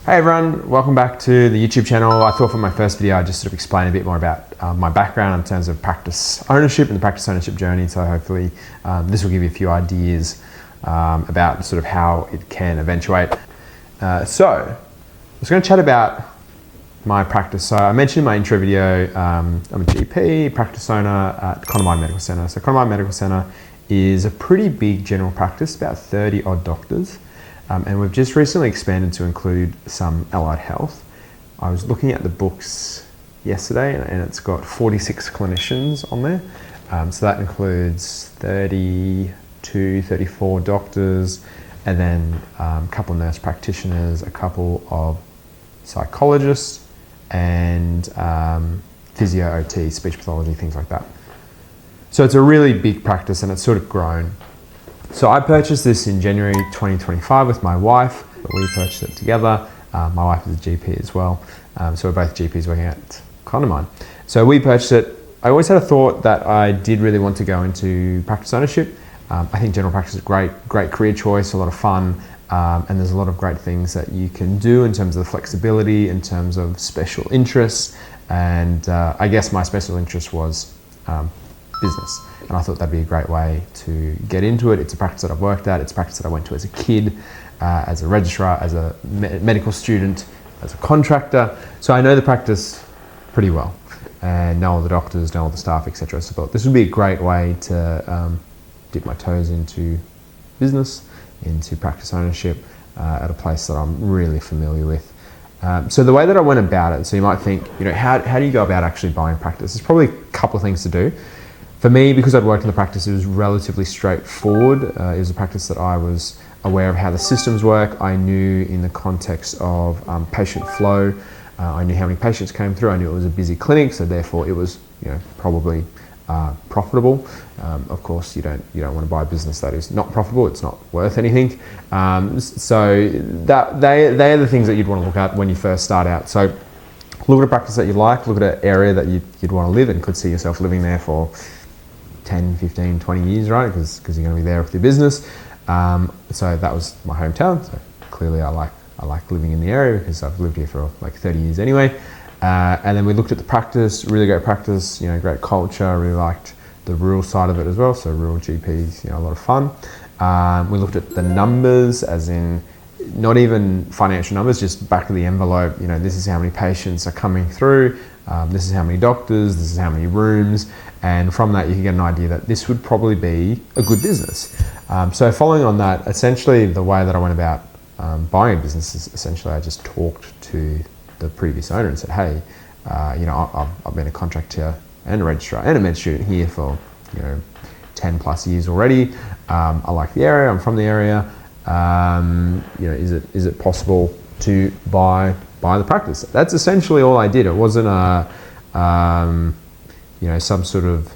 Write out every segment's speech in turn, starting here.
Hey everyone, welcome back to the YouTube channel. I thought for my first video I'd just sort of explain a bit more about my background in terms of practice ownership and the practice ownership journey. So hopefully this will give you a few ideas about sort of how it can eventuate. So I was going to chat about my practice. So I mentioned in my intro video, I'm a GP, practice owner at Connemara Medical Centre. So Connemara Medical Centre is a pretty big general practice, about 30 odd doctors. And we've just recently expanded to include some allied health. I was looking at the books yesterday and it's got 46 clinicians on there. So that includes 32, 34 doctors, and then a couple of nurse practitioners, a couple of psychologists, and physio, OT, speech pathology, things like that. So it's a really big practice and it's sort of grown. So I purchased this in January 2025 with my wife. We purchased it together. My wife is a GP as well. So we're both GPs working at Connemara. So we purchased it. I always had a thought that I did really want to go into practice ownership. I think general practice is a great career choice, a lot of fun, and there's a lot of great things that you can do in terms of the flexibility, in terms of special interests. And I guess my special interest was business. And I thought that'd be a great way to get into it. It's a practice that I've worked at. It's a practice that I went to as a kid, as a registrar, as a medical student, as a contractor. So I know the practice pretty well and know all the doctors, know all the staff, etc. So I thought this would be a great way to dip my toes into business, into practice ownership at a place that I'm really familiar with. So the way that I went about it, so you might think, how do you go about actually buying practice? There's probably a couple of things to do. For me, because I'd worked in the practice, it was relatively straightforward. It was a practice that I was aware of how the systems work. I knew in the context of patient flow, I knew how many patients came through. I knew it was a busy clinic, so therefore it was probably profitable. Of course, you don't want to buy a business that is not profitable. It's not worth anything. So they are the things that you'd want to look at when you first start out. So look at a practice that you like. Look at an area that you'd want to live and could see yourself living there for 10, 15, 20 years, right? Because you're going to be there with your business. So that was my hometown. So clearly I like living in the area because I've lived here for like 30 years anyway. And then we looked at the practice, really great practice, great culture. I really liked the rural side of it as well. So rural GPs, a lot of fun. We looked at the numbers, as in not even financial numbers, just back of the envelope. This is how many patients are coming through. This is how many doctors, this is how many rooms, and from that you can get an idea that this would probably be a good business. So following on that, essentially the way that I went about buying a business is essentially I just talked to the previous owner and said, hey, I've been a contractor and a registrar and a med student here for 10 plus years already. I like the area, I'm from the area. Is it possible to buy the practice? That's essentially all I did. It wasn't some sort of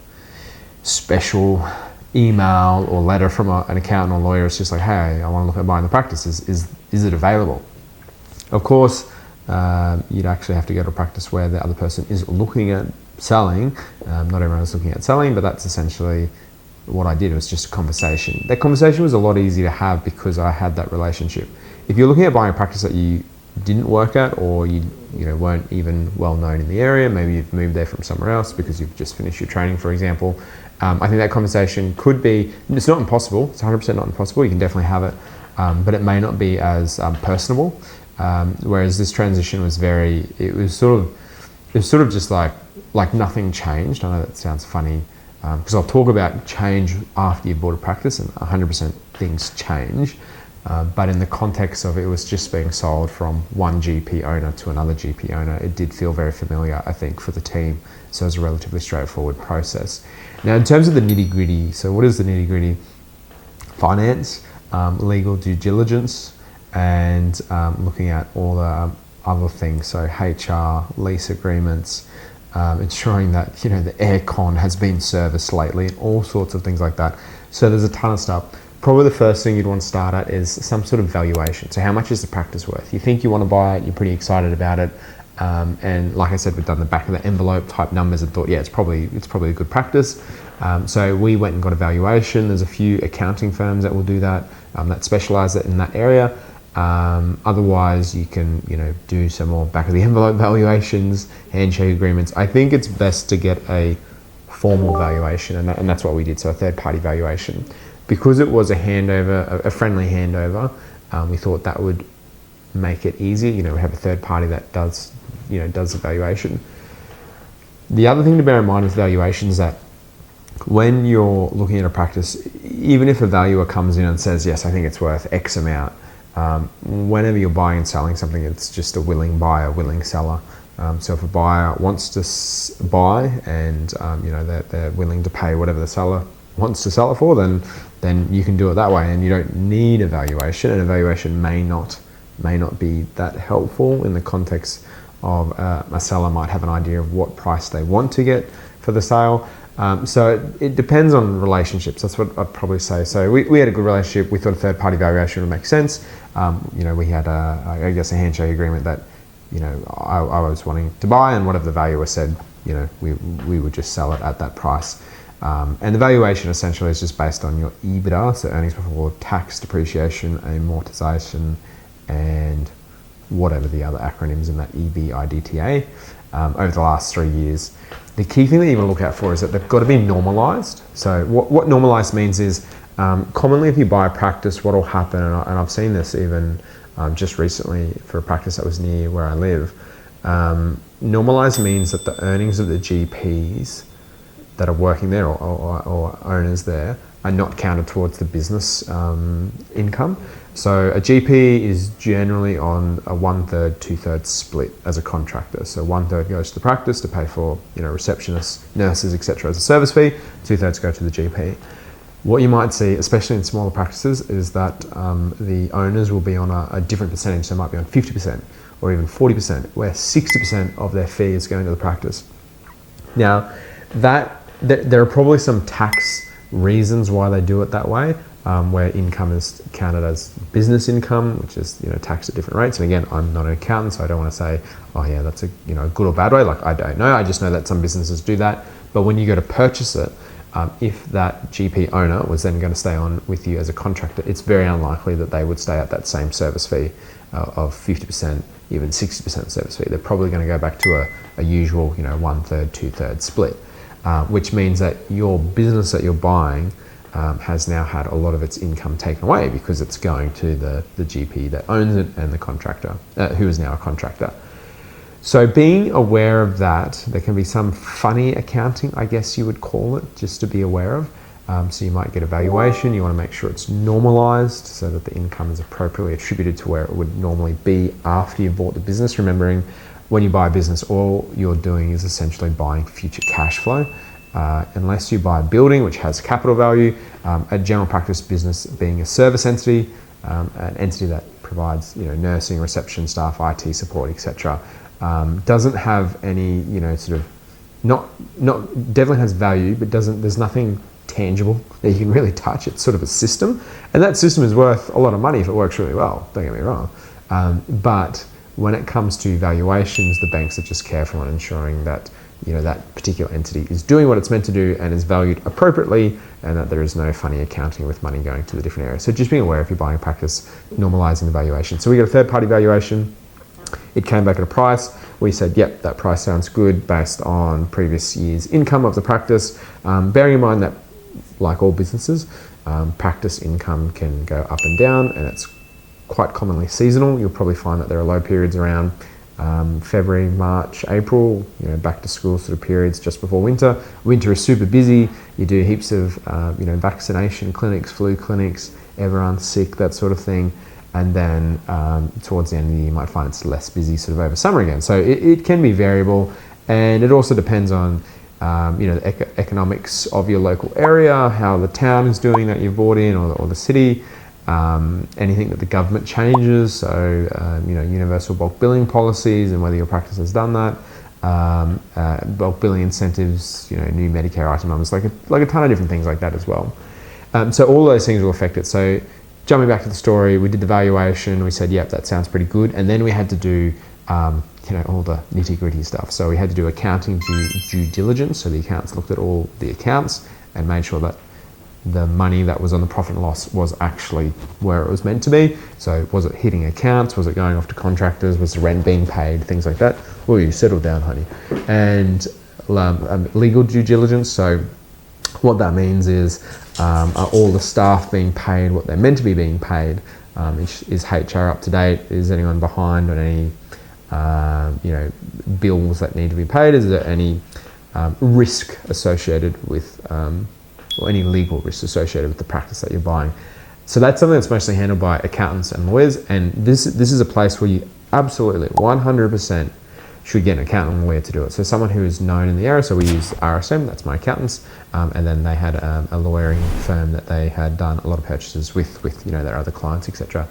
special email or letter from an accountant or lawyer. It's just like, hey, I want to look at buying the practice. Is it available? Of course, you'd actually have to go to a practice where the other person is looking at selling. Not everyone is looking at selling, but that's essentially what I did. It was just a conversation. That conversation was a lot easier to have because I had that relationship. If you're looking at buying a practice that you didn't work at, or you weren't even well known in the area, maybe you've moved there from somewhere else because you've just finished your training, for example, I think that conversation could be, it's not impossible, it's 100% not impossible, you can definitely have it, but it may not be as personable, whereas this transition was it was sort of just like nothing changed. I know that sounds funny, because I'll talk about change after you've bought a practice, and 100% things change. But in the context of it was just being sold from one GP owner to another GP owner, it did feel very familiar, I think, for the team. So it was a relatively straightforward process. Now, in terms of the nitty gritty, so what is the nitty gritty? Finance, legal due diligence, and looking at all the other things. So HR, lease agreements, ensuring that the aircon has been serviced lately, and all sorts of things like that. So there's a ton of stuff. Probably the first thing you'd want to start at is some sort of valuation. So how much is the practice worth? You think you want to buy it, you're pretty excited about it. And like I said, we've done the back of the envelope type numbers and thought, yeah, it's probably a good practice. So we went and got a valuation. There's a few accounting firms that will do that, that specialize in that area. Otherwise, you can, do some more back of the envelope valuations, handshake agreements. I think it's best to get a formal valuation, and that's what we did. So a third-party valuation, because it was a handover, a friendly handover. We thought that would make it easier. We have a third party that does the valuation. The other thing to bear in mind with valuations is that when you're looking at a practice, even if a valuer comes in and says, yes, I think it's worth X amount, whenever you're buying and selling something, it's just a willing buyer, willing seller. So if a buyer wants to buy and they're willing to pay whatever the seller wants to sell it for, then you can do it that way, and you don't need a valuation. And a valuation may not be that helpful in the context of a seller might have an idea of what price they want to get for the sale. So it depends on relationships. That's what I'd probably say. So we had a good relationship. We thought a third-party valuation would make sense. We had a handshake agreement that I was wanting to buy, and whatever the valuer said, we would just sell it at that price. And the valuation essentially is just based on your EBITDA, so earnings before tax, depreciation, amortization, and whatever the other acronyms in that EBITDA over the last 3 years. The key thing that you want to look out for is that they've got to be normalized. So what normalized means is commonly if you buy a practice, what will happen, and I've seen this even just recently for a practice that was near where I live, normalized means that the earnings of the GPs that are working there or owners there are not counted towards the business income. So a GP is generally on a 1/3, 2/3 split as a contractor. So 1/3 goes to the practice to pay for receptionists, nurses, etc. as a service fee. 2/3 go to the GP. What you might see, especially in smaller practices, is that the owners will be on a different percentage. So they might be on 50% or even 40%, where 60% of their fee is going to the practice. Now, there are probably some tax reasons why they do it that way, where income is counted as business income, which is taxed at different rates. And again, I'm not an accountant, so I don't want to say, oh yeah, that's a good or bad way. Like, I don't know. I just know that some businesses do that. But when you go to purchase it, if that GP owner was then going to stay on with you as a contractor, it's very unlikely that they would stay at that same service fee of 50%, even 60% service fee. They're probably going to go back to a usual 1/3, 2/3 split. Which means that your business that you're buying has now had a lot of its income taken away because it's going to the GP that owns it and the contractor, who is now a contractor. So being aware of that, there can be some funny accounting, I guess you would call it, just to be aware of. So you might get a valuation, you want to make sure it's normalized so that the income is appropriately attributed to where it would normally be after you've bought the business, remembering when you buy a business, all you're doing is essentially buying future cash flow. Unless you buy a building which has capital value, a general practice business being a service entity, an entity that provides nursing, reception staff, IT support, etc., doesn't have any not definitely has value, but there's nothing tangible that you can really touch. It's sort of a system, and that system is worth a lot of money if it works really well. Don't get me wrong, but when it comes to valuations, the banks are just careful in ensuring that that particular entity is doing what it's meant to do and is valued appropriately, and that there is no funny accounting with money going to the different areas. So just being aware if you're buying a practice, normalizing the valuation. So we got a third-party valuation. It came back at a price. We said, yep, that price sounds good based on previous year's income of the practice. Bearing in mind that, like all businesses, practice income can go up and down, and it's quite commonly seasonal. You'll probably find that there are low periods around February, March, April, back to school sort of periods just before winter. Winter is super busy. You do heaps of vaccination clinics, flu clinics, everyone's sick, that sort of thing. And then towards the end of the year, you might find it's less busy sort of over summer again. So it can be variable, and it also depends on the economics of your local area, how the town is doing that you've bought in, or the city. Anything that the government changes, so universal bulk billing policies and whether your practice has done that, bulk billing incentives, new Medicare item numbers, like a ton of different things like that as well. So all those things will affect it. So jumping back to the story, we did the valuation, we said, yep, that sounds pretty good, and then we had to do all the nitty-gritty stuff. So we had to do accounting due diligence, so the accountants looked at all the accounts and made sure that the money that was on the profit and loss was actually where it was meant to be. So was it hitting accounts? Was it going off to contractors? Was the rent being paid? Things like that. Well, you settled down, honey. And legal due diligence. So what that means is, are all the staff being paid what they're meant to be being paid? Is HR up to date? Is anyone behind on any bills that need to be paid? Is there any risk associated with or any legal risk associated with the practice that you're buying? So that's something that's mostly handled by accountants and lawyers, and this is a place where you absolutely 100% should get an accountant and lawyer to do it. So someone who is known in the area. So we use RSM, that's my accountants, and then they had a lawyering firm that they had done a lot of purchases with their other clients, etc.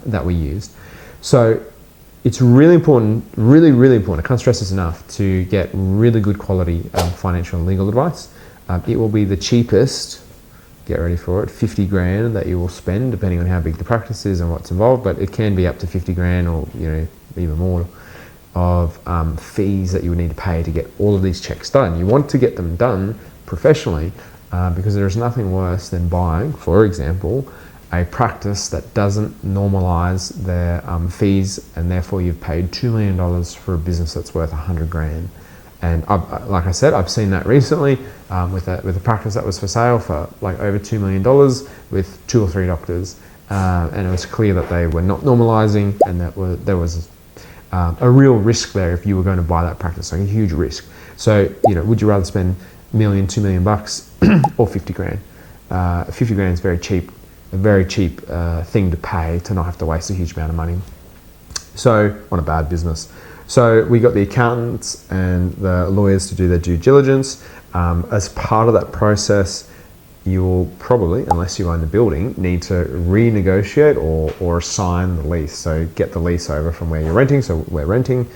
That we used. So it's really important, really, really important, I can't stress this enough, to get really good quality financial and legal advice. It will be the cheapest, get ready for it, 50 grand that you will spend, depending on how big the practice is and what's involved, but it can be up to 50 grand or even more of fees that you would need to pay to get all of these checks done. You want to get them done professionally because there is nothing worse than buying, for example, a practice that doesn't normalise their fees, and therefore you've paid $2 million for a business that's worth 100 grand. And like I said, I've seen that recently with a practice that was for sale for like over $2 million with 2 or 3 doctors, and it was clear that they were not normalising, and that there was a real risk there if you were going to buy that practice, like a huge risk. So would you rather spend $1 million, $2 million bucks, or 50 grand? 50 grand is very cheap. A very cheap thing to pay to not have to waste a huge amount of money. So on a bad business. So we got the accountants and the lawyers to do their due diligence. As part of that process, you will probably, unless you own the building, need to renegotiate or assign the lease. So get the lease over from where you're renting. So we're renting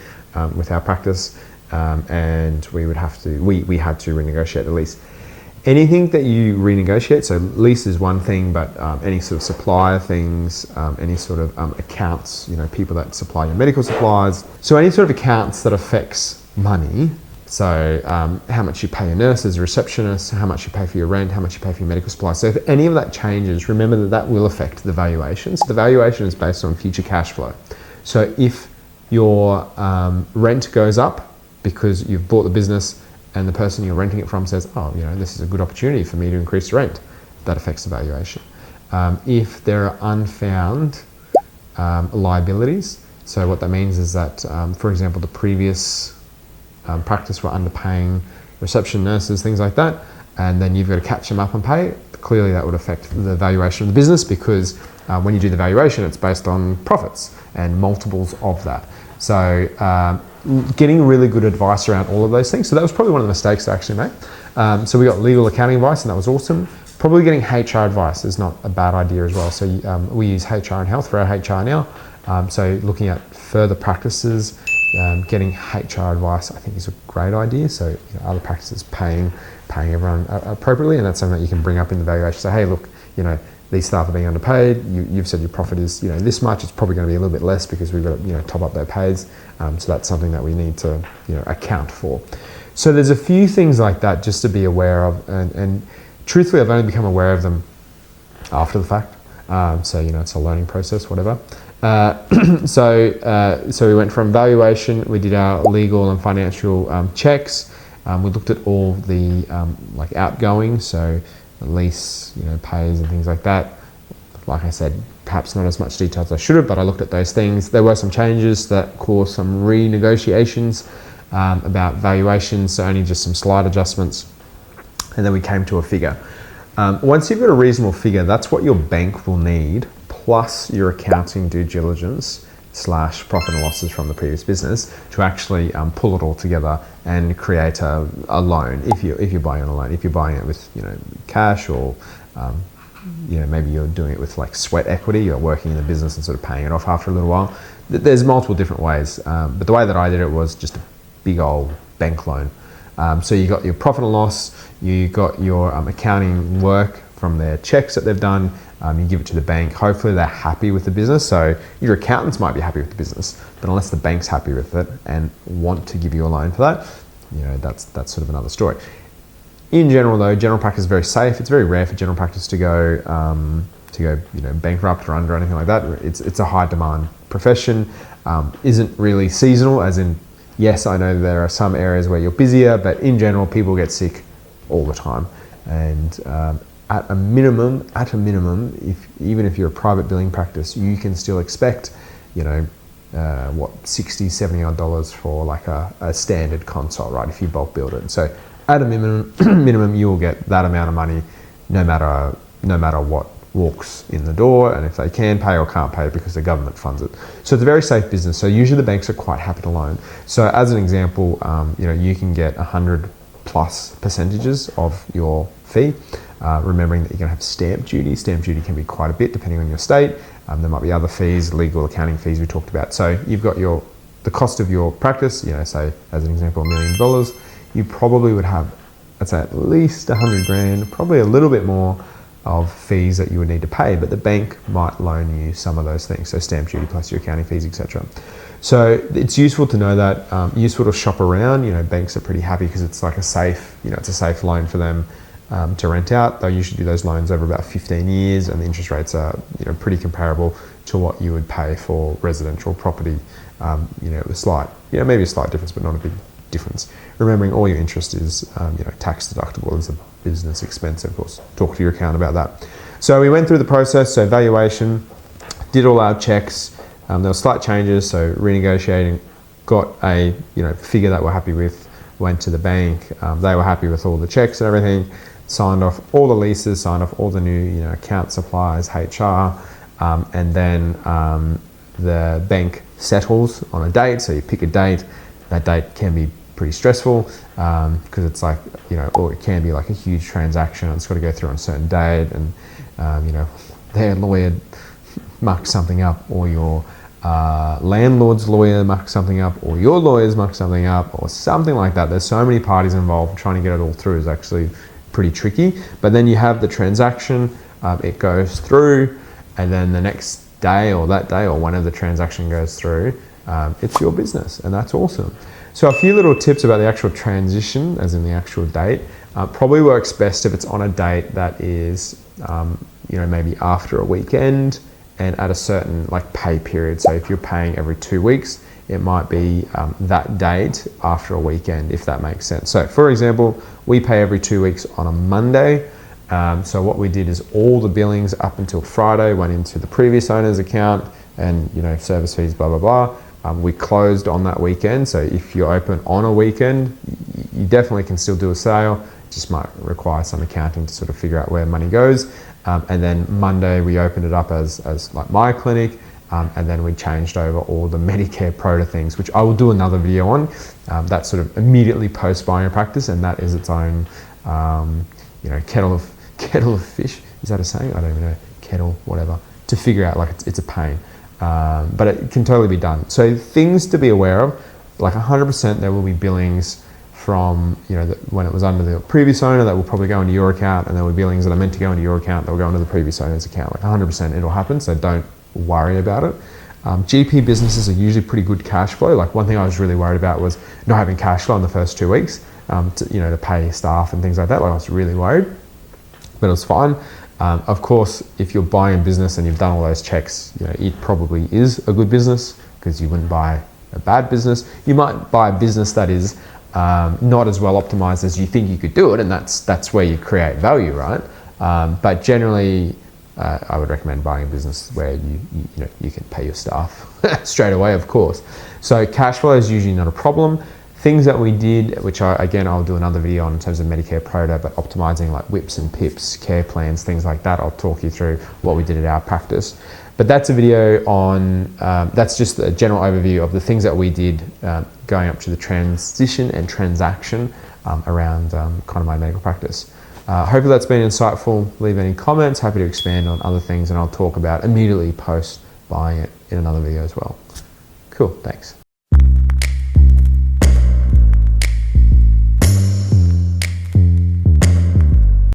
with our practice, and we had to renegotiate the lease. Anything that you renegotiate, so lease is one thing, but any sort of supplier things, any sort of accounts, people that supply your medical supplies. So any sort of accounts that affects money. So how much you pay your nurses, receptionists, how much you pay for your rent, how much you pay for your medical supplies. So if any of that changes, remember that will affect the valuation. So the valuation is based on future cash flow. So if your rent goes up because you've bought the business, and the person you're renting it from says, this is a good opportunity for me to increase the rent, that affects the valuation. If there are unfound liabilities, so what that means is that, for example, the previous practice were underpaying reception nurses, things like that, and then you've got to catch them up and pay, clearly that would affect the valuation of the business, because when you do the valuation, it's based on profits and multiples of that. So getting really good advice around all of those things. So that was probably one of the mistakes I actually made. So we got legal accounting advice, and that was awesome. Probably getting HR advice is not a bad idea as well. So we use HR and Health for our HR now. So looking at further practices, getting HR advice I think is a great idea. So other practices paying everyone appropriately, and that's something that you can bring up in the valuation. So hey, look, these staff are being underpaid. You've said your profit is this much. It's probably going to be a little bit less because we've got to top up their pays. So that's something that we need to account for. So there's a few things like that just to be aware of, and truthfully, I've only become aware of them after the fact. So it's a learning process, whatever. So we went from valuation. We did our legal and financial checks. We looked at all the outgoing. So the lease, pays and things like that. Like I said, perhaps not as much detail as I should have, but I looked at those things. There were some changes that caused some renegotiations about valuations, so only just some slight adjustments. And then we came to a figure. Once you've got a reasonable figure, that's what your bank will need, plus your accounting due diligence / profit and losses from the previous business to actually pull it all together and create a loan if you're buying on a loan. If you're buying it with cash, or maybe you're doing it with sweat equity, you're working in the business and sort of paying it off after a little while. There's multiple different ways, but the way that I did it was just a big old bank loan. So you got your profit and loss, you got your accounting work from their checks that they've done. You give it to the bank. Hopefully they're happy with the business. So your accountants might be happy with the business, but unless the bank's happy with it and want to give you a loan for that, that's sort of another story. In general, though, general practice is very safe. It's very rare for general practice to go bankrupt or under or anything like that. It's a high demand profession. Isn't really seasonal, as in, yes, I know there are some areas where you're busier, but in general, people get sick all the time. And at a minimum, even if you're a private billing practice, you can still expect, $60, $70 odd for like a standard consult, right? If you bulk build it. So at a minimum, you will get that amount of money no matter what walks in the door, and if they can pay or can't pay because the government funds it. So it's a very safe business. So usually the banks are quite happy to loan. So as an example, you can get 100+ % of your fee, remembering that you're going to have stamp duty. Stamp duty can be quite a bit depending on your state. There might be other fees, legal, accounting fees we talked about. So you've got the cost of your practice, say as an example, $1 million. You probably would have, I'd say, at least 100 grand, probably a little bit more of fees that you would need to pay, but the bank might loan you some of those things, so stamp duty plus your accounting fees, etc. So it's useful to know that, useful to shop around. Banks are pretty happy because it's like it's a safe loan for them to rent out. They'll usually do those loans over about 15 years, and the interest rates are pretty comparable to what you would pay for residential property. Maybe a slight difference, but not a big difference. Remembering all your interest is tax deductible as a business expense, of course. Talk to your accountant about that. So we went through the process, so valuation, did all our checks. There were slight changes, so renegotiating, got a figure that we're happy with, went to the bank. They were happy with all the checks and everything, signed off all the leases, signed off all the new account supplies, HR, and then the bank settles on a date. So you pick a date. That date can be pretty stressful because it's like, or it can be like a huge transaction. It's got to go through on a certain date, and their lawyer mucks something up, or your landlord's lawyer mucks something up, or your lawyers muck something up, or something like that. There's so many parties involved. Trying to get it all through is actually pretty tricky. But then you have the transaction, it goes through, and then the next day or that day or whenever the transaction goes through, it's your business, and that's awesome. So a few little tips about the actual transition, as in the actual date. Probably works best if it's on a date that is, maybe after a weekend and at a certain pay period. So if you're paying every 2 weeks, it might be that date after a weekend, if that makes sense. So for example, we pay every 2 weeks on a Monday. So what we did is all the billings up until Friday went into the previous owner's account, and service fees, blah, blah, blah. We closed on that weekend, so if you're open on a weekend, you definitely can still do a sale. It just might require some accounting to sort of figure out where money goes. And then Monday we opened it up as like my clinic, and then we changed over all the Medicare Prota things, which I will do another video on. That's sort of immediately post buying a practice, and that is its own kettle of fish. Is that a saying? I don't even know. Kettle, whatever. To figure out, it's a pain. But it can totally be done. So things to be aware of, 100% there will be billings from, when it was under the previous owner that will probably go into your account, and there will be billings that are meant to go into your account that will go into the previous owner's account. 100% it'll happen, so don't worry about it. GP businesses are usually pretty good cash flow. One thing I was really worried about was not having cash flow in the first 2 weeks, to pay staff and things like that. I was really worried, but it was fine. Of course, if you're buying a business and you've done all those checks, it probably is a good business, because you wouldn't buy a bad business. You might buy a business that is not as well optimized as you think you could do it, and that's where you create value, right? But generally, I would recommend buying a business where you can pay your staff straight away, of course. So cash flow is usually not a problem. Things that we did, which I'll do another video on in terms of Medicare Prota, but optimizing WIPs and PIPs, care plans, things like that. I'll talk you through what we did at our practice. But that's a video on, that's just a general overview of the things that we did going up to the transition and transaction around kind of my medical practice. Hopefully that's been insightful. Leave any comments. Happy to expand on other things, and I'll talk about immediately post buying it in another video as well. Cool, thanks.